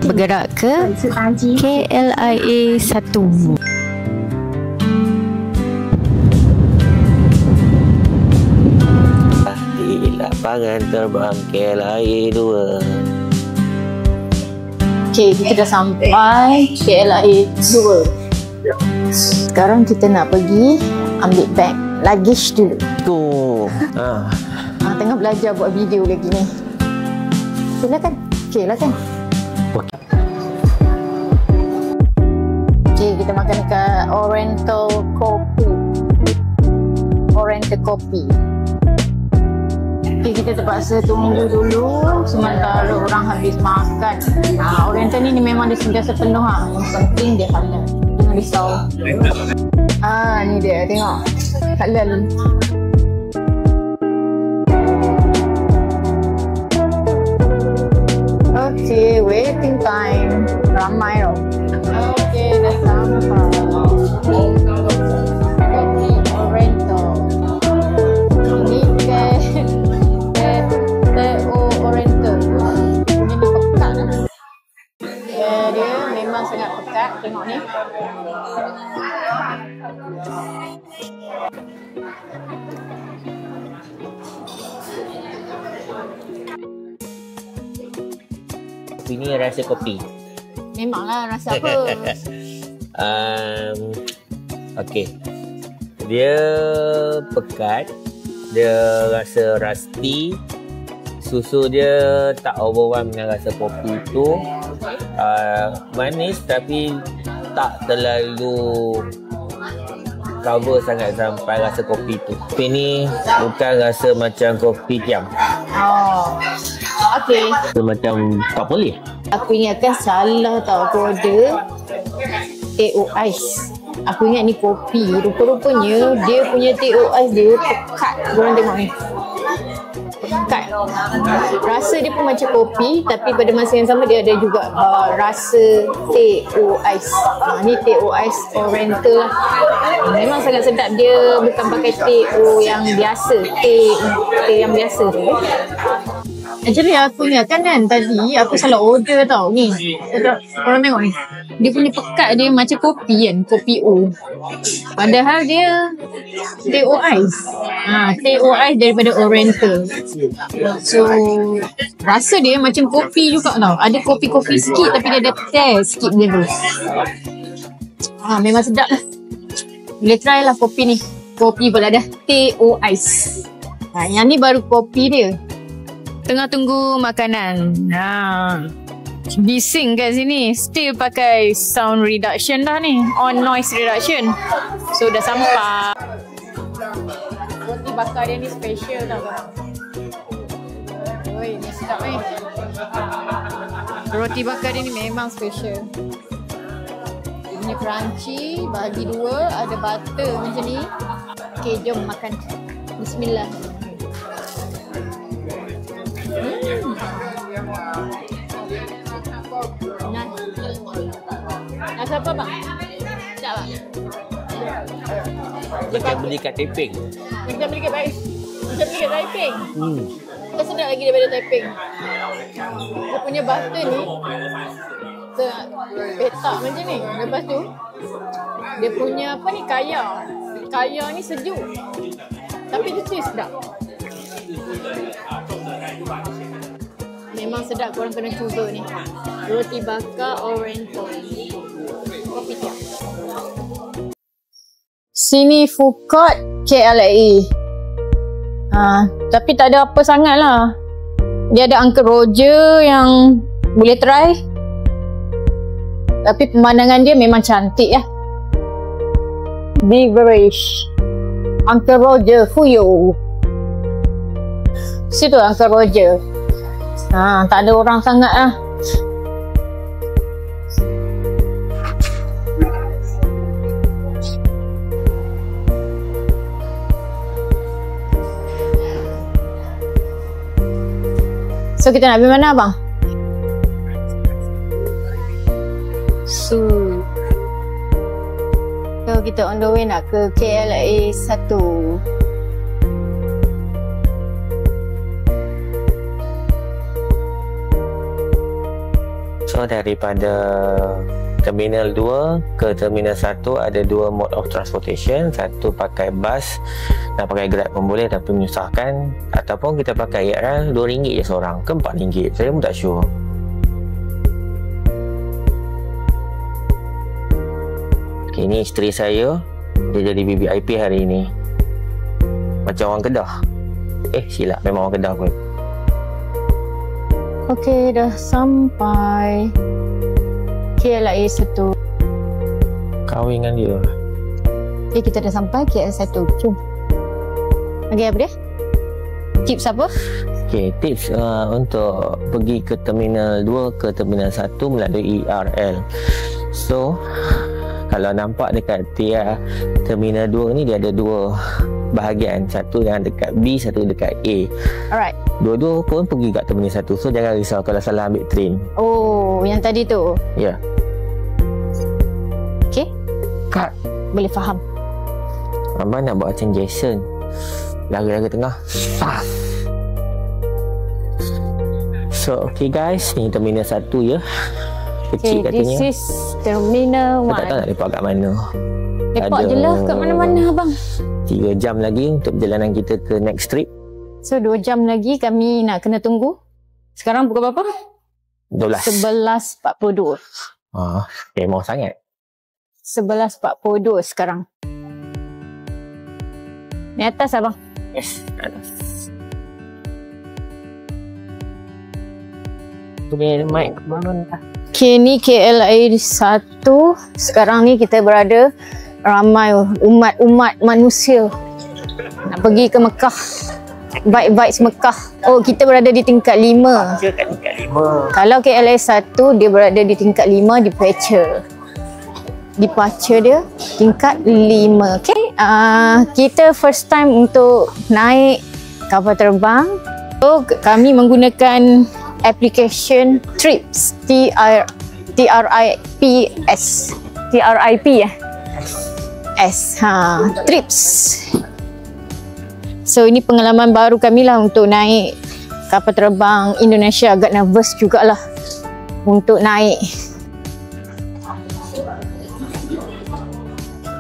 Bergerak ke KLIA 1. Di lapangan terbang KLIA 2. Okay, kita dah sampai KLIA 2. Sekarang kita nak pergi ambil bag, luggage dulu. Tu. Tengah belajar buat video lagi ni. Silakan. Okay lah kan. Okay, kita makan dekat Oriental Coffee. Okay, kita terpaksa tunggu dulu sementara orang habis makan. Oriental ni memang dia sentiasa penuh . Yang penting dia halal. Jangan risau. Ni dia, tengok. Halal. Okay, waiting time. Ramai tau. Okay, dah sampai. Kopi Oriental. Ini TO Oriental. Ini pekat lah. Dia memang sangat pekat. Tengok ni. Ini rasa kopi. Memanglah rasa apa? Okey. Dia pekat, dia rasa rusty. Susu dia tak overwhelm dengan rasa kopi tu. Manis tapi tak terlalu cover sangat sampai rasa kopi tu. Tapi ni bukan rasa macam kopi tiam. Okey. Macam tak boleh. Aku ingatkan salah tau, aku order TO Ice. Aku ingat ni kopi. Rupa-rupanya dia punya TO Ice dia pekat. Korang tengok ni. Pekat. Rasa dia pun macam kopi, tapi pada masa yang sama dia ada juga rasa TO Ice. Ni TO Ice Oriental lah. Memang sangat sedap. Dia bukan pakai TO yang biasa. Teh yang biasa tu. Actually aku ingatkan kan tadi aku salah order tau ni. Korang tengok ni. Dia punya pekat dia macam kopi kan. Kopi O. Padahal dia TO Ice. TO Ice daripada Oriental. So rasa dia macam kopi juga tau. Ada kopi-kopi sikit tapi dia ada teh sikit macam tu. Memang sedap lah. Boleh try lah kopi ni. Kopi pula dah TO Ice. Yang ni baru kopi dia. Tengah tunggu makanan. Bising kat sini. Still pakai sound reduction dah ni. On noise reduction. So dah sampai. Roti bakar dia ni special tau. Oi, ni sedap ni. Roti bakar dia ni memang special. Dia punya crunchy. Bagi dua. Ada butter macam ni. Okay, jom makan. Bismillah. Nasi apa bang? Sedap tak? Macam beli kat Taiping. Macam beli kat Taiping? Dia sedap lagi daripada Taiping. Dia punya butter ni petak macam ni. Lepas tu dia punya apa ni, kaya ni sejuk. Tapi dia still sedap. Memang sedap, korang kena cuba ni. Roti bakar Oriental. Kopi tiap. Sini food court KLIA. Tapi tak ada apa sangat lah. Dia ada Uncle Roger yang boleh try. Tapi pemandangan dia memang cantik ya. Beverage. Uncle Roger Fuyo. Situ Uncle Roger. Tak ada orang sangat lah. So kita nak pergi mana abang? So kita on the way nak ke KLIA 1. daripada Terminal 2 ke Terminal 1 ada 2 mode of transportation. Satu pakai bas, nak pakai Grab pun boleh tapi menyusahkan, ataupun kita pakai KRL RM2 je seorang ke RM4, saya pun tak sure. Okay, ni isteri saya, dia jadi VVIP hari ni, macam orang Kedah. Silap, memang orang Kedah pun. Okey, dah sampai KLIA 1. Kahwin dengan dia. Okay, kita dah sampai KLIA 1. Jom. Okay, apa dia? Tips apa? Okay, tips untuk pergi ke Terminal 2 ke Terminal 1 melalui ERL. So, kalau nampak dekat Terminal 2 ni, dia ada 2 bahagian. Satu yang dekat B, satu dekat A. Alright. Dua-dua pun pergi kat Terminal 1. So, jangan risau kalau salah ambil train. Oh, yang tadi tu? Ya. Yeah. Okay. Kak, boleh faham. Abang nak buat macam Jason, lari-lari tengah. So, okay guys, ni Terminal 1 ya. Kecil katanya. This is Terminal 1. Saya tak tahu nak lepak kat mana. Lepak je lah kat mana-mana abang. 3 jam lagi untuk perjalanan kita ke next trip. So 2 jam lagi kami nak kena tunggu. Sekarang pukul berapa? 11.42. Mau sangat. 11.42 sekarang. Ni atas abang? Yes, atas. Boleh mic ke mana dah? Okay, ni KLIA 1. Sekarang ni kita berada ramai umat-umat manusia nak pergi ke Mekah. Vibes Mekah. Oh, kita berada di tingkat 5. Kat tingkat 5. Kalau KLIA 1 dia berada di tingkat 5 departure dia tingkat 5. Okay, kita first time untuk naik kapal terbang. So kami menggunakan application Trips, Trips. So ini pengalaman baru kami lah untuk naik kapal terbang Indonesia. Agak nervous jugalah untuk naik.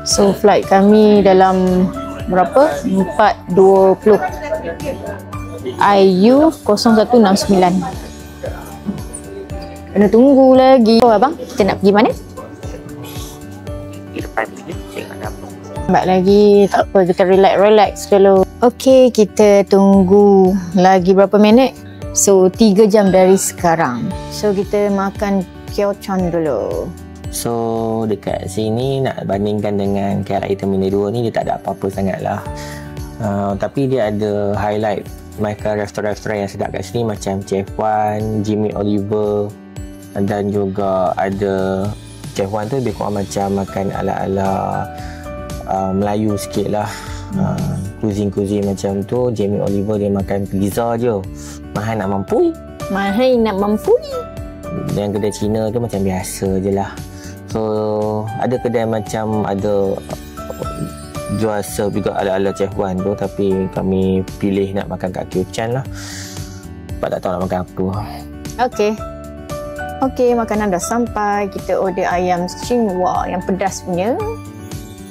So flight kami dalam berapa? 4.20 IU 0169. Kena tunggu lagi. Oh abang, kita nak pergi mana? Lambat lagi, tak apa, kita relax dulu. Okey, kita tunggu lagi berapa minit? So 3 jam dari sekarang. So kita makan kyeochon dulu. So dekat sini nak bandingkan dengan KLIA Terminal 2 ni, dia tak ada apa-apa sangat lah. Tapi dia ada highlight mereka restoran-restoran yang sedap kat sini, macam Chef Wan, Jimmy Oliver, dan juga ada Chef Wan tu lebih kurang macam makan ala-ala Melayu sikit lah. Cuisine macam tu. Jamie Oliver dia makan pizza je. Mahal nak mampu. Dan kedai Cina tu macam biasa je lah. So ada kedai macam ada jual serve juga ala-ala Chef Wan tu, tapi kami pilih nak makan kat Kyochen lah, sebab tak tahu nak makan apa. Okey, makanan dah sampai. Kita order ayam Xinhua yang pedas punya.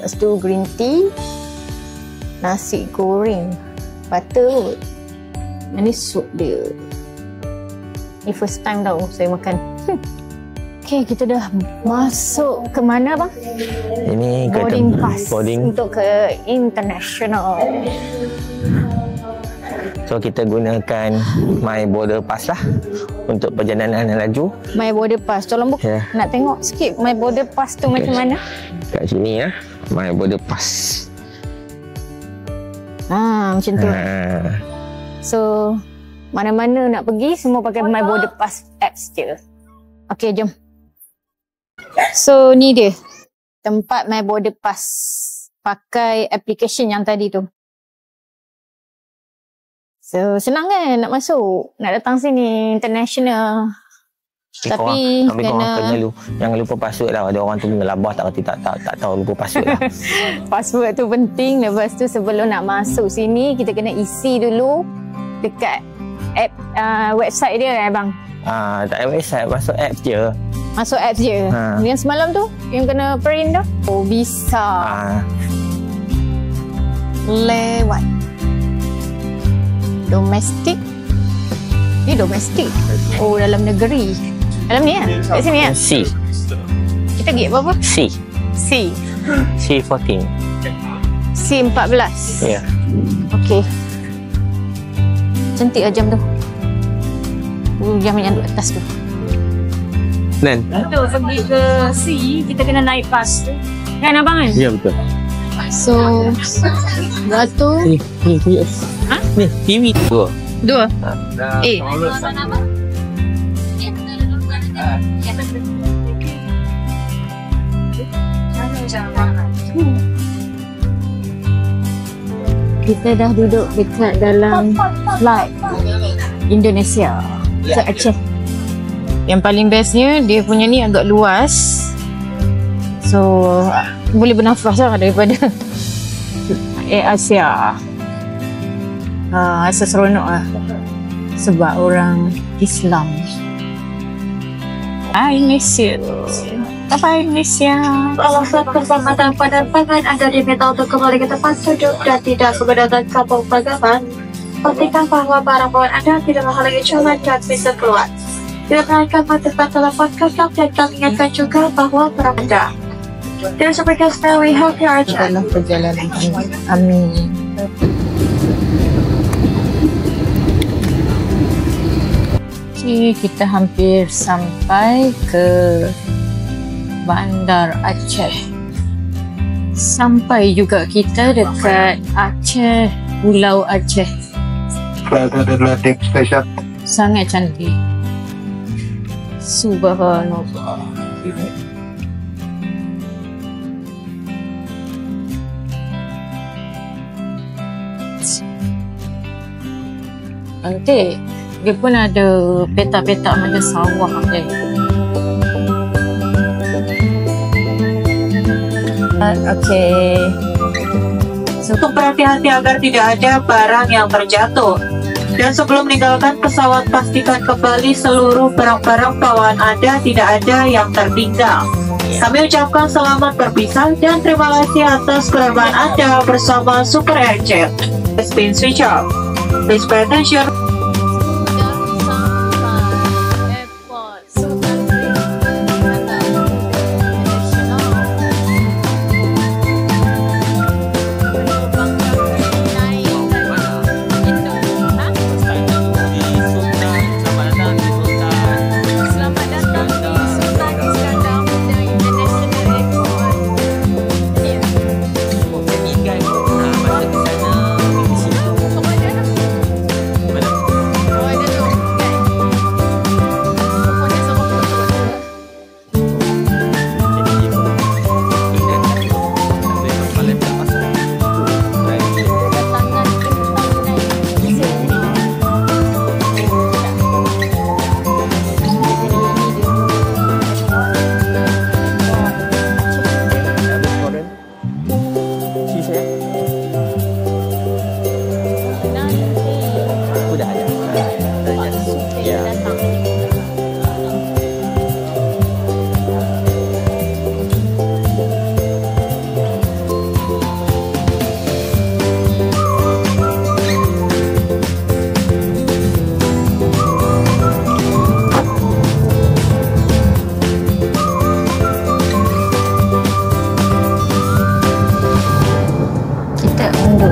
Lepas tu green tea, nasi goreng, butter. Ini sup dia. Ini first time tau saya makan. Okey, kita dah masuk ke mana bang? Ini boarding pass untuk ke international. So kita gunakan My Border Pass lah untuk perjalanan yang laju. My Border Pass, tolong buka. Nak tengok sikit My Border Pass tu macam mana? Kat sini ya, My Border Pass. Macam tu. So mana-mana nak pergi semua pakai My Border Pass apps je. Okey, jom. So ni dia tempat My Border Pass, pakai application yang tadi tu. So senang kan nak masuk, nak datang sini international. Tapi jangan lupa password lah. Ada orang tu ngelabah tak tahu lupa password lah. Password tu penting. Lepas tu sebelum nak masuk sini kita kena isi dulu dekat app website dia bang? Tak ada website, masuk app je. Masuk app je. Yang semalam tu yang kena print tu? Oh bisa. Lewat domestik. Ni domestik. Oh dalam negeri. Dalam ni kan? Kat sini kan? C. Kita pergi apa? C. C14. C14. Ya. Okey. Cantik lah jam tu. Jam yang di atas tu. Dan? Betul, pergi ke C, kita kena naik bas. Kan abang kan? Ya betul. So, batu. Ni. Ha? Ni, TV tu. Dua. Kita dah duduk dekat dalam flight Indonesia ke Aceh. Yang paling bestnya dia punya ni agak luas, so boleh bernafas lah daripada Air Asia. Rasa seronok lah sebab orang Islam. I miss you. Bye Indonesia. Kalau saat keselamatan penerbangan Anda diminta untuk kembali ke tempat duduk dan tidak menggunakan kapal pegangan, pastikan bahawa barang bawaan Anda tidak menghalangi jalan dan bisa keluar. Tidak melainkan matikan telepon genggam dan kami ingatkan juga bahawa barang Anda tidak sebagai stay healthy aja. Dalam perjalanan ini. Amin. Okay, kita hampir sampai ke Bandar Aceh. Sampai juga kita dekat Aceh, Pulau Aceh. Sangat cantik. Subhanallah. Cantik. Dia pun ada petak-petak macam sawah dia. Okay. Untuk berhati-hati agar tidak ada barang yang terjatuh. Dan sebelum meninggalkan pesawat, pastikan kembali seluruh barang-barang bawaan Anda tidak ada yang tertinggal. Kami ucapkan selamat berpisah dan terima kasih atas penerbangan Anda bersama Super Airjet. It's been switch off. Please pay attention.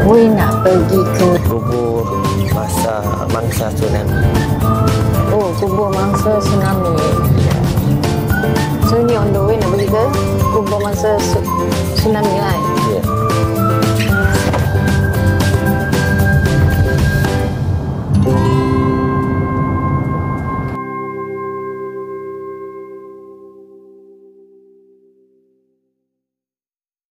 Gue nak pergi ke kubur mangsa tsunami. kubur mangsa tsunami.